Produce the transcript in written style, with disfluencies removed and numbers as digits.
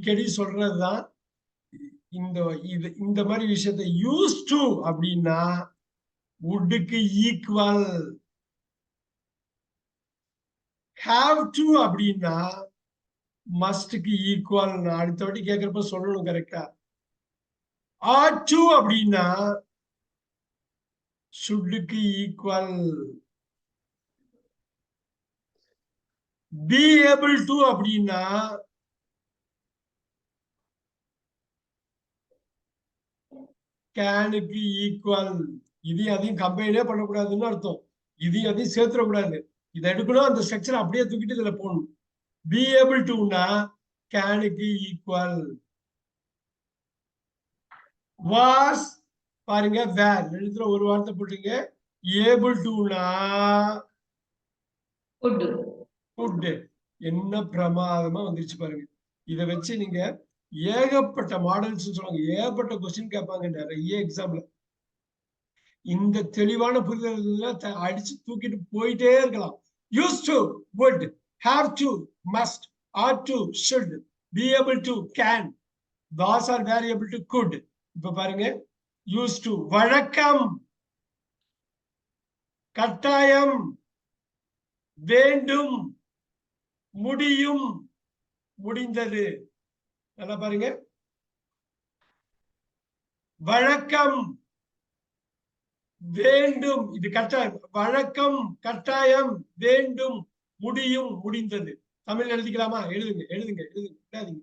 அடிக்கடி சொல்றதுதான் இந்த மாதிரி விஷயத்தை யூஸ் டு அப்படின்னா வுட்டுக்கு ஈக்குவல். ஹாவ் டு அப்படின்னா மஸ்டுக்கு ஈக்குவல். அடுத்த வாட்டி கேட்கிறப்ப சொல்லணும் கரெக்டா. ஆட் டு அப்படின்னா ஷுட்டுக்கு ஈக்குவல். பி ஏபிள் டு அப்படின்னா கேனுக்கு ஈக்குவல். இதையும் அதையும் கம்பைனே பண்ணக்கூடாதுன்னு அர்த்தம். இதையும் அதையும் சேர்த்துடக்கூடாது. இதை எடுக்கணும், அந்த ஸ்ட்ரக்சர் அப்படியே தூக்கிட்டு இதுல போடணும். பி ஏபிள் டுனா கேனுக்கு ஈக்குவல். வாஸ் பாருங்க, வேர் எழுதுற ஒரு வார்த்தை போட்டுங்க. ஏபிள் டுனா குட். என்ன பிரமாதமா வந்துருச்சு பாருங்க. இதை வச்சு நீங்க ஏகப்பட்ட மாடல்ஸ் சொல்லுவாங்க, ஏகப்பட்ட கொஸ்டின் கேட்பாங்க நிறைய எக்ஸாம்ல. இந்த தெளிவான புரிதல் அடிச்சு தூக்கிட்டு போயிட்டே இருக்கலாம். Use to would, have to must, ought to should, be able to can, was or were able to could. இப்ப பாருங்க, யூஸ் டு வழக்கம், கட்டாயம், வேண்டும், முடியும், முடிந்தது. நல்லா பாருங்க, வழக்கம், வேண்டும், இது கட்டாயம், வழக்கம், கட்டாயம், வேண்டும், முடியும், முடிந்தது. தமிழ் எழுதிக்கலாமா? எழுதுங்க எழுதுங்க எழுதுங்க.